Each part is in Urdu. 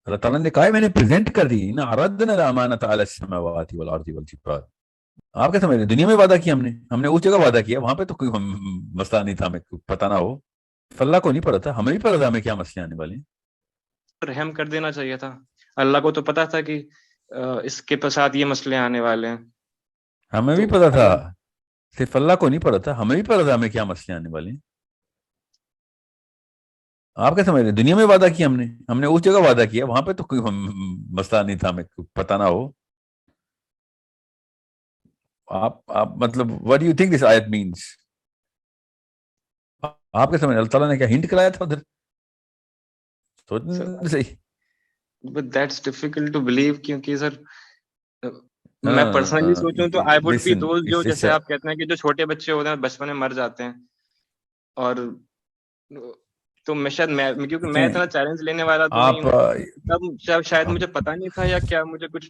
اللہ تعالیٰ نے کہا ہے میں نے پریزنٹ کر دی نا، عرضنا الامانۃ علی السماوات والارض والجبال. آپ کیا سمجھ رہے ہیں؟ دنیا میں وعدہ کیا ہم نے اس جگہ وعدہ کیا، وہاں پہ تو کوئی مسئلہ نہیں تھا، ہمیں پتہ نہ ہو. اللہ کو نہیں پڑا تھا، ہمیں بھی پڑا تھا ہمیں کیا مسئلے آنے والے ہیں. رحم کر دینا چاہیے تھا. اللہ کو تو پتا تھا کہ اس کے ساتھ یہ مسئلے آنے والے ہیں. ہمیں بھی پتا تھا، صرف اللہ کو نہیں پڑا تھا، ہمیں بھی پتا تھا ہمیں کیا مسئلے آنے والے ہیں. آپ کیا سمجھ رہے ہیں؟ دنیا میں وعدہ کیا ہم نے اس جگہ وعدہ کیا، وہاں پہ تو کوئی مسئلہ نہیں تھا، ہمیں پتہ نہ ہو. آپ مطلب what do you think this آیت means؟ آپ کیا سمجھ رہے ہیں؟ اللہ تعالیٰ نے کیا ہنٹ کرایا تھا ادھر؟ سوچنا صحیح. But that's difficult to believe کیونکہ سر میں پرسنلی سوچوں تو I would be those جو جیسے آپ کہتے ہیں کہ جو چھوٹے بچے ہوتے ہیں بچپن میں مر جاتے ہیں، اور تو میں شاید کیونکہ میں اتنا چیلنج لینے والا تو نہیں ہوں، تب شاید مجھے پتا نہیں تھا یا کیا مجھے کچھ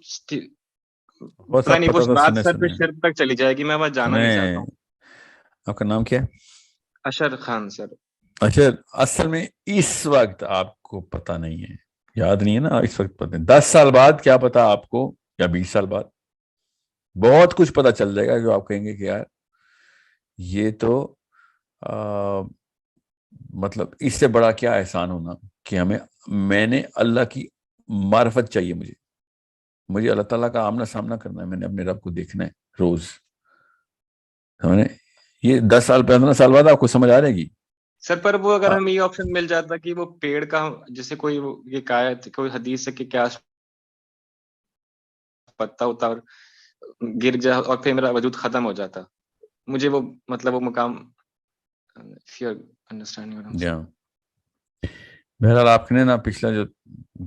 پتا نہیں، وہ بات سر پہ شرط تک چلی جائے گی، میں وہاں جانا نہیں چاہتا ہوں. آپ کا نام کیا ہے؟ اشر خان سر. اچھا، اصل میں اس وقت آپ کو پتا نہیں ہے، یاد نہیں ہے نا، اس وقت پتہ نہیں. 10 سال بعد کیا پتا آپ کو، یا 20 سال بعد بہت کچھ پتا چل جائے گا جو آپ کہیں گے کہ یار یہ تو مطلب اس سے بڑا کیا احسان ہونا کہ میں نے اللہ کی معرفت چاہیے، مجھے اللہ تعالیٰ کا آمنا سامنا کرنا ہے، میں نے اپنے رب کو دیکھنا ہے روز. یہ 10 سال 15 سال بعد آپ کو سمجھ آ جائے گی سر. پر وہ اگر ہمیں یہ آپشن مل جاتا کہ وہ پیڑ کا جیسے کوئی یہ کوئی حدیث ہے کہ کیا پتا ہوتا اور گر جا اور پھر میرا وجود ختم ہو جاتا، مجھے وہ مطلب وہ مقام بہرحال آپ نے نا پچھلا جو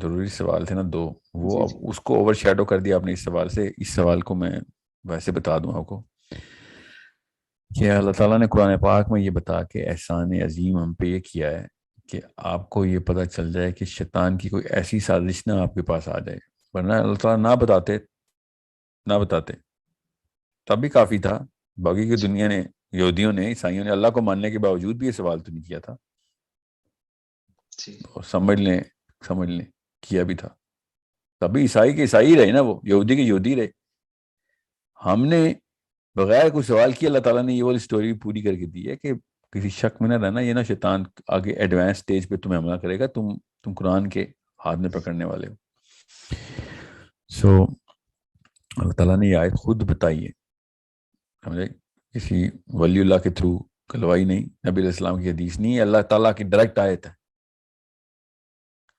ضروری سوال تھے نا 2 وہ اب اس کو اوور شیڈو کر دیا آپ نے اس سوال سے. اس سوال کو میں ویسے بتا دوں آپ کو کہ اللہ تعالیٰ نے قرآن پاک میں یہ بتا کے احسان عظیم ہم پہ یہ کیا ہے کہ آپ کو یہ پتہ چل جائے کہ شیطان کی کوئی ایسی سازش نہ آپ کے پاس آ جائے، ورنہ اللہ تعالیٰ نہ بتاتے تب بھی کافی تھا. باقی کی دنیا نے، یہودیوں نے، عیسائیوں نے اللہ کو ماننے کے باوجود بھی یہ سوال تو نہیں کیا تھا، اور سمجھ لیں کیا بھی تھا. تبھی عیسائی کے عیسائی رہے نا، وہ یہودی کے یہودی رہے. ہم نے بغیر کوئی سوال کیا اللہ تعالیٰ نے یہ والی سٹوری پوری کر کے دی ہے کہ کسی شک میں نہ رہنا، یہ نا شیطان آگے ایڈوانس سٹیج پہ تمہیں حملہ کرے گا، تم قرآن کے ہاتھ میں پکڑنے والے ہو. سو اللہ تعالیٰ نے یہ آیت خود بتائی ہے، سمجھے، کسی ولی اللہ کے تھرو کلوائی نہیں، نبی علیہ السلام کی حدیث نہیں ہے، اللہ تعالیٰ کی ڈائریکٹ آیت ہے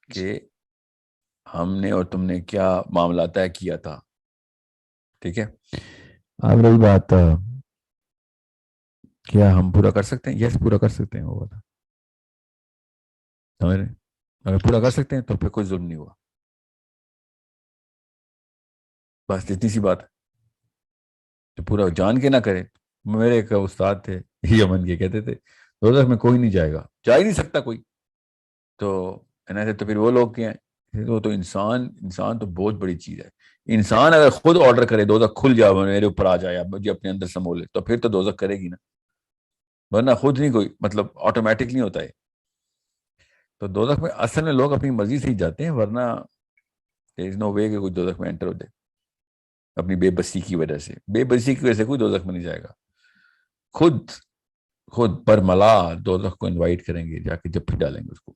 کہ ہم نے اور تم نے کیا معاملہ طے کیا تھا. ٹھیک ہے، اب رہی بات کیا ہم پورا کر سکتے ہیں؟ یس پورا کر سکتے ہیں، وہ بتا سمجھ رہے ہیں؟ اگر پورا کر سکتے ہیں تو پھر کوئی ظلم نہیں ہوا، بس اتنی سی بات ہے. جو پورا جان کے نہ کرے. میرے ایک استاد تھے یمن کے، کہتے تھے دوزخ میں کوئی نہیں جائے گا، جا ہی نہیں سکتا کوئی. تو پھر وہ لوگ کیا ہیں؟ وہ تو انسان تو بہت بڑی چیز ہے. انسان اگر خود آرڈر کرے دوزخ کھل جائے، میرے اوپر آ جائے، مجھے اپنے اندر سمو لے، تو پھر تو دوزخ کرے گی نا، ورنہ خود نہیں کوئی مطلب آٹومیٹک نہیں ہوتا ہے. تو دوزخ میں اصل میں لوگ اپنی مرضی سے ہی جاتے ہیں، ورنہ there is no way کہ کوئی دوزخ میں انٹر ہو جائے اپنی بے بسی کی وجہ سے. بے بسی کی وجہ سے کوئی دوزخ میں نہیں جائے گا. خود برملا دوزخ کو انوائٹ کریں گے، جا کے جب پھر ڈالیں گے اس کو.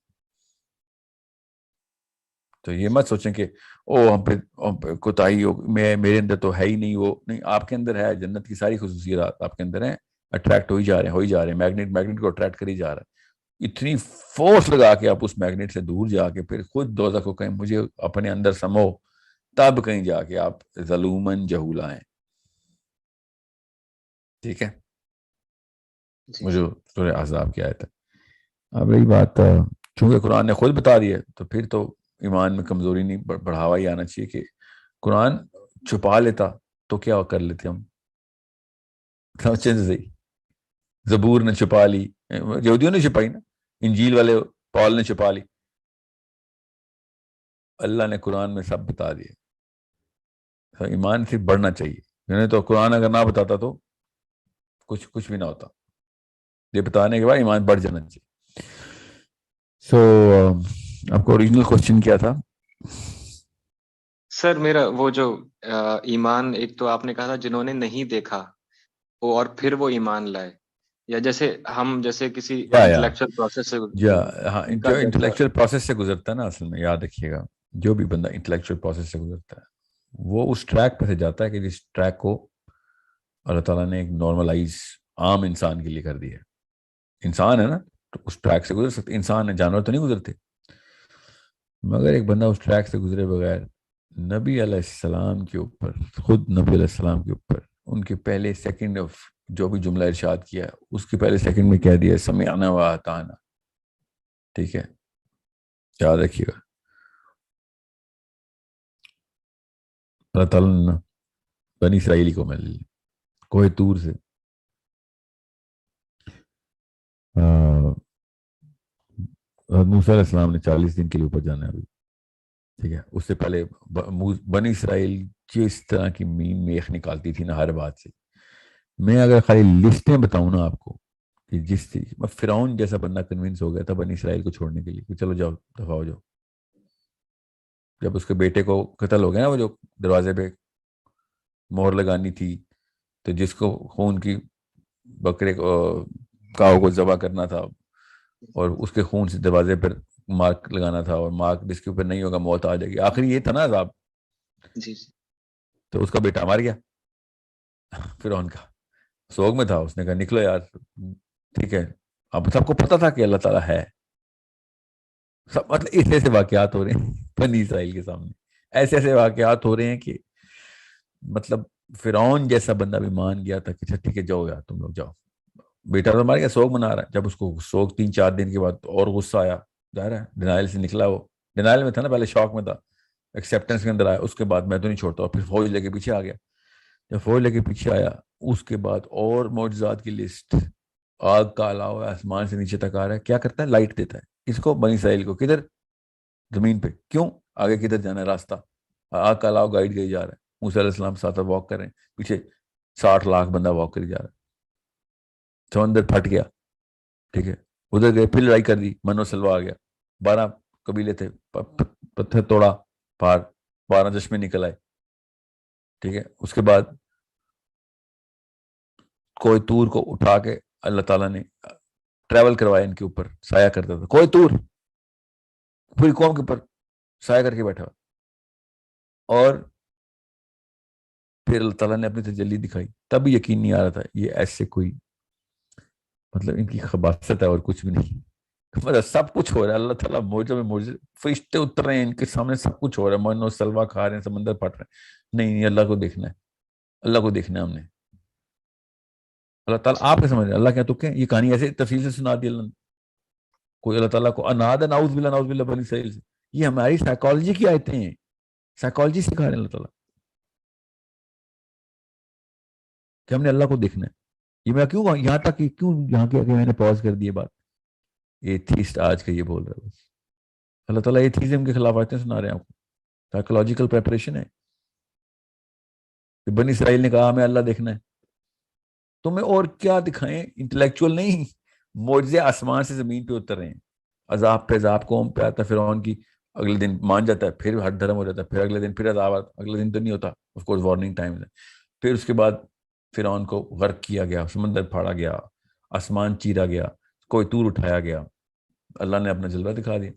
تو یہ مت سوچیں کہ ہم پہ کوتاہی ہو، میرے اندر تو ہے ہی نہیں، وہ نہیں، آپ کے اندر ہے. جنت کی ساری خصوصیات آپ کے اندر ہیں، اٹریکٹ ہو ہی جا رہے ہیں. میگنیٹ کو اٹریکٹ کر ہی جا رہا ہے. اتنی فورس لگا کے آپ اس میگنیٹ سے دور جا کے پھر خود دوزخ کو کہیں مجھے اپنے اندر سمو، تب کہیں جا کے آپ ظلومن جہولا ہیں. ٹھیک ہے، وہ جو سورہ احزاب کی آیت ہے. اب رہی بات چونکہ قرآن نے خود بتا دیا ہے تو پھر تو ایمان میں کمزوری نہیں، بڑھاوا ہی آنا چاہیے کہ قرآن چھپا لیتا تو کیا کر لیتے ہم. سمجھیں صحیح، زبور نے چھپا لی، یہودیوں نے چھپائی نا، انجیل والے پال نے چھپا لی، اللہ نے قرآن میں سب بتا دیا. ایمان صرف بڑھنا چاہیے، یعنی تو قرآن اگر نہ بتاتا تو کچھ بھی نہ ہوتا. یہ بتانے کے بعد ایمان بڑھ جانا چاہیے. سو آپ کو اوریجنل کوشچن کیا تھا؟ سر میرا وہ جو ایمان، ایک تو آپ نے کہا تھا جنہوں نے نہیں دیکھا وہ اور پھر وہ ایمان لائے، یا جیسے ہم جیسے کسی یا انٹلیکچوئل پروسیس سے ہاں، ان کا جو جیسا. انٹلیکچوئل پروسیس سے گزرتا ہے نا، اصل میں یاد رکھیے گا، جو بھی بندہ انٹلیکچوئل پروسیس سے گزرتا ہے وہ اس ٹریک پہ سے جاتا ہے کہ جس ٹریک کو اللہ تعالیٰ نے ایک نارملائز عام انسان کے لیے کر دیا ہے. انسان ہے نا تو اس ٹریک سے گزر سکتے، انسان ہے، جانور تو نہیں گزرتے. مگر ایک بندہ اس ٹریک سے گزرے بغیر نبی علیہ السلام کے اوپر، خود نبی علیہ السلام کے اوپر ان کے پہلے سیکنڈ آف جو بھی جملہ ارشاد کیا اس کے پہلے سیکنڈ میں کہہ دیا سمعنا و اطعنا. ٹھیک ہے، یاد رکھیے گا. اللہ تعالیٰ نے بنی اسرائیلی کو مل لی کوہ طور سے موسیٰ علیہ السلام نے 40 دن کے لیے اوپر جانا ہے ابھی. ٹھیک ہے، اس سے پہلے بنی اسرائیل جس طرح کی مین میخ نکالتی تھی نا ہر بات سے. میں اگر خالی لسٹیں بتاؤں نا آپ کو کہ جس طریقے فرعون جیسا بندہ کنونس ہو گیا تھا بنی اسرائیل کو چھوڑنے کے لیے کہ چلو جاؤ دفاع ہو جاؤ. جب اس کے بیٹے کو قتل ہو گیا نا، وہ جو دروازے پہ مہر لگانی تھی تو جس کو خون کی بکرے کاؤ کو ذبح کرنا تھا اور اس کے خون سے دروازے پر مارک لگانا تھا، اور مارک جس کے اوپر نہیں ہوگا موت آ جائے گی. آخری یہ تھا نا عذاب. جی جی. تو اس کا بیٹا مار گیا فرعون کا، سوگ میں تھا. اس نے کہا نکلو یار. ٹھیک ہے، اب سب کو پتا تھا کہ اللہ تعالیٰ ہے. سب مطلب ایسے ایسے واقعات ہو رہے ہیں بنی اسرائیل کے سامنے، ایسے ایسے واقعات ہو رہے ہیں کہ مطلب فرعون جیسا بندہ بھی مان گیا تھا کہ اچھا ٹھیک ہے جاؤ یار تم لوگ جاؤ. بیٹا تو مار گیا، سوگ منا رہا ہے. جب اس کو سوگ 3-4 دن کے بعد اور غصہ آیا، جا رہا ہے ڈینائل سے نکلا. وہ ڈینائل میں تھا نا، پہلے شوق میں تھا، ایکسیپٹنس کے اندر آیا. اس کے بعد میں تو نہیں چھوڑتا، اور پھر فوج لے کے پیچھے آ گیا. جب فوج لے کے پیچھے آیا اس کے بعد اور معجزات کی لسٹ، آگ کا علاوہ آسمان سے نیچے تک آ رہا ہے. کیا کرتا ہے؟ لائٹ دیتا ہے اس کو بنی اسرائیل کو. کدھر؟ زمین پہ. کیوں؟ آگے کدھر جانا ہے راستہ. آگ کا علاوہ گائیڈ گئی جا رہا ہے. موسیٰ علیہ السلام ساتھ واک کر رہے ہیں، پیچھے 60 لاکھ بندہ واک کر جا رہا ہے. سمندر پھٹ گیا. ٹھیک ہے، ادھر گئے، پھر لڑائی کر دی، منو سلوا آ گیا. 12 قبیلے تھے، پتھر توڑا، پار 12 چشمے نکل آئے. ٹھیک ہے، اس کے بعد کوہ طور کو اٹھا کے اللہ تعالیٰ نے ٹریول کروایا ان کے اوپر. سایہ کرتا تھا کوہ طور، پوری قوم کے اوپر سایہ کر کے بیٹھا. اور پھر اللہ تعالیٰ نے اپنی تجلی دکھائی. تب یقین نہیں آ رہا تھا یہ ایسے کوئی مطلب ان کی خباثت ہے اور کچھ بھی نہیں. مطلب سب کچھ ہو رہا ہے، اللہ تعالیٰ موجے میں موجے، فرشتے اتر رہے ہیں ان کے سامنے، سب کچھ ہو رہا ہے، من و سلوا کھا رہے ہیں، سمندر پھٹ رہے ہیں. نہیں اللہ کو دیکھنا ہے، اللہ کو دیکھنا ہے ہم نے. اللہ تعالیٰ آپ کے سمجھ رہے ہیں اللہ کیا تک ہے. یہ کہانی ایسے تفصیل سے سنا دی اللہ نے. کوئی اللہ تعالیٰ کو اناد ناؤز باللہ بنی اسرائیل سے. یہ ہماری سائیکالوجی کی آیتیں ہیں، سائیکالوجی سکھا رہے ہیں اللہ تعالیٰ کہ ہم نے اللہ کو دیکھنا ہے. یہ میں کیوں یہاں تک کیوں یہاں کے میں نے پاز کر دی بات. ایتھیسٹ آج کا یہ بول رہا ہے بس. اللہ تعالیٰ ایتھیزم کے خلاف آیتیں سنا رہے ہیں آپ کو. سائیکولوجیکل پریپریشن ہے کہ بنی اسرائیل نے کہا ہمیں اللہ دیکھنا ہے. تمہیں اور کیا دکھائیں؟ انٹلیکچوئل نہیں، معجزے آسمان سے زمین پہ اتر رہے ہیں. عذاب پہ عذاب قوم پہ آتا ہے فرعون کی، اگلے دن مان جاتا ہے، پھر ہٹ دھرم ہو جاتا ہے، پھر اگلے دن پھر عذاب آتا. اگلے دن تو نہیں ہوتا آف کورس، وارننگ ٹائم ہے. پھر اس کے بعد فرعون کو غرق کیا گیا، سمندر پھاڑا گیا، آسمان چیرا گیا، کوئی طور اٹھایا گیا. اللہ نے اپنا جلوہ دکھا دیا،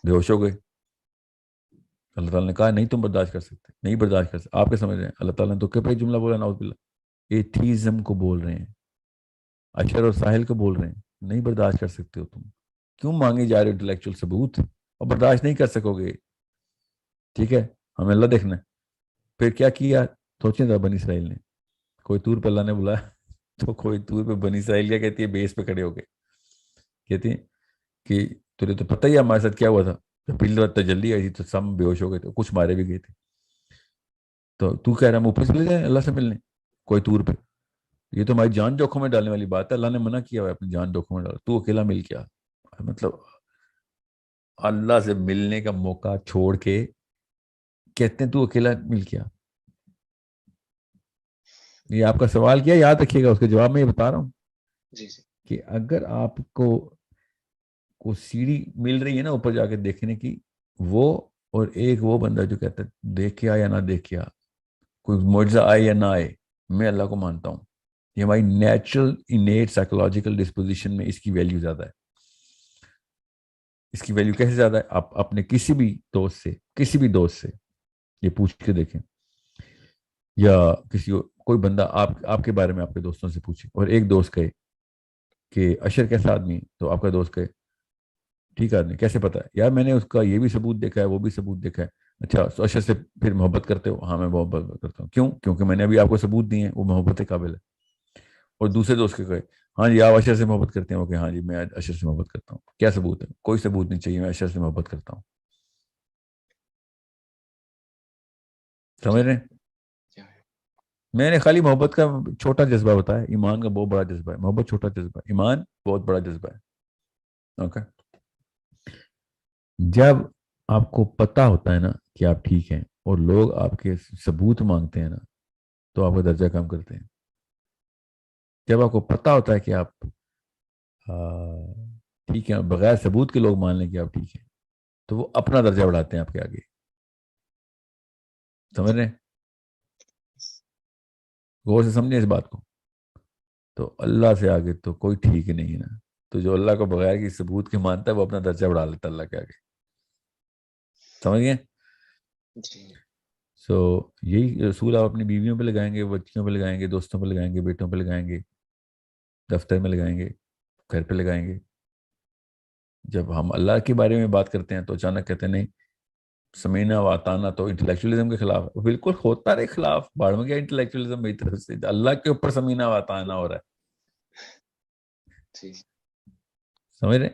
بے ہوش ہو گئے. اللہ تعالیٰ نے کہا نہیں تم برداشت کر سکتے، نہیں برداشت کر سکتے. آپ کیا سمجھ رہے ہیں؟ اللہ تعالیٰ نے تو کیا جملہ بولا، نعوذ باللہ. ایتھیزم کو بول رہے ہیں، اشر اور ساحل کو بول رہے ہیں. نہیں برداشت کر سکتے ہو تم، کیوں مانگے جا رہے ہو انٹلیکچوئل ثبوت اور برداشت نہیں کر سکو گے. ٹھیک ہے، ہمیں اللہ دیکھنا ہے. پھر کیا کیا سوچیں تھا بنی اسرائیل نے. کوئی طور پہ اللہ نے بلایا تو کوئی طور پہ بنی اسرائیل کیا کہتی ہے، بیس پہ کھڑے ہو گئے. کہتی ہیں کہ تجھے تو پتہ ہی ہے ہمارے ساتھ کیا ہوا تھا. جب پہلی بار تجلی آئی تھی تو سب بے ہوش ہو گئے تھے، کچھ مارے بھی گئے تھے. تو کہہ رہا ہم اوپر چلے جائیں اللہ سے ملنے کوئی طور پہ. یہ تو ہماری جان جوکھوں میں ڈالنے والی بات ہے. اللہ نے منع کیا ہوا ہے اپنی جان جوکھوں میں ڈالا. تو اکیلا مل کیا مطلب اللہ سے ملنے کا موقع چھوڑ کے کہتے ہیں تو اکیلا مل کیا. یہ آپ کا سوال کیا یاد رکھیے گا، اس کے جواب میں یہ بتا رہا ہوں جی جی. کہ اگر آپ کو سیڑھی مل رہی ہے نا اوپر جا کے دیکھنے کی، وہ اور ایک وہ بندہ جو کہتا ہے دیکھ کے آیا یا نہ دیکھ کے آ, کوئی معجزہ آئے یا نہ آئے, میں اللہ کو مانتا ہوں. یہ ہماری نیچرل انیٹ سائیکولوجیکل ڈسپوزیشن میں اس کی ویلیو زیادہ ہے. اس کی ویلیو کیسے زیادہ ہے؟ آپ اپنے کسی بھی دوست سے یہ پوچھ کے دیکھیں, یا کسی کوئی بندہ آپ کے بارے میں آپ کے دوستوں سے پوچھے, اور ایک دوست کہے کہ اشر کیسا آدمی ہے, تو آپ کا دوست کہے ٹھیک آدمی, کیسے پتا ہے؟ یار میں نے اس کا یہ بھی ثبوت دیکھا ہے, وہ بھی ثبوت دیکھا ہے. اچھا تو اشر سے پھر محبت کرتے ہو؟ ہاں میں محبت کرتا ہوں. کیوں؟ کیونکہ میں نے ابھی آپ کو ثبوت دیے ہیں, وہ محبت کے قابل ہے. اور دوسرے دوست کے کہے ہاں جی آپ اشر سے محبت کرتے ہیں, اوکے ہاں جی میں اشر سے محبت کرتا ہوں. کیا ثبوت ہے؟ کوئی ثبوت نہیں چاہیے, میں اشر سے محبت کرتا ہوں. سمجھ رہے ہیں؟ میں نے خالی محبت کا چھوٹا جذبہ بتایا, ایمان کا بہت بڑا جذبہ ہے. محبت چھوٹا جذبہ ہے, ایمان بہت بڑا جذبہ ہے. اوکے, جب آپ کو پتا ہوتا ہے نا کہ آپ ٹھیک ہیں, اور لوگ آپ کے ثبوت مانگتے ہیں نا, تو آپ کا درجہ کم کرتے ہیں. جب آپ کو پتا ہوتا ہے کہ آپ ٹھیک ہے, بغیر ثبوت کے لوگ مان لیں کہ آپ ٹھیک ہیں, تو وہ اپنا درجہ بڑھاتے ہیں آپ کے آگے. سمجھ رہے ہیں؟ غور سے سمجھیں اس بات کو. تو اللہ سے آگے تو کوئی ٹھیک ہی نہیں ہے نا. تو جو اللہ کو بغیر کی ثبوت کے مانتا ہے, وہ اپنا درجہ بڑھا لیتا ہے اللہ کے آگے. سمجھ گئے؟ سو یہی اصول آپ اپنی بیویوں پہ لگائیں گے, بچیوں پہ لگائیں گے, دوستوں پہ لگائیں گے, بیٹوں پہ لگائیں گے, دفتر میں لگائیں گے, گھر پہ لگائیں گے. جب ہم اللہ کے بارے میں بات کرتے ہیں تو اچانک کہتے ہیں نہیں سمینا و اطانا تو انٹلیکچولیزم کے خلاف ہے. بالکل ہوتا رہے خلاف, باڑ میں گیا انٹلیکچولیزم میری طرف سے. اللہ کے اوپر سمینا و اطانا ہو رہا ہے. سمجھ رہے؟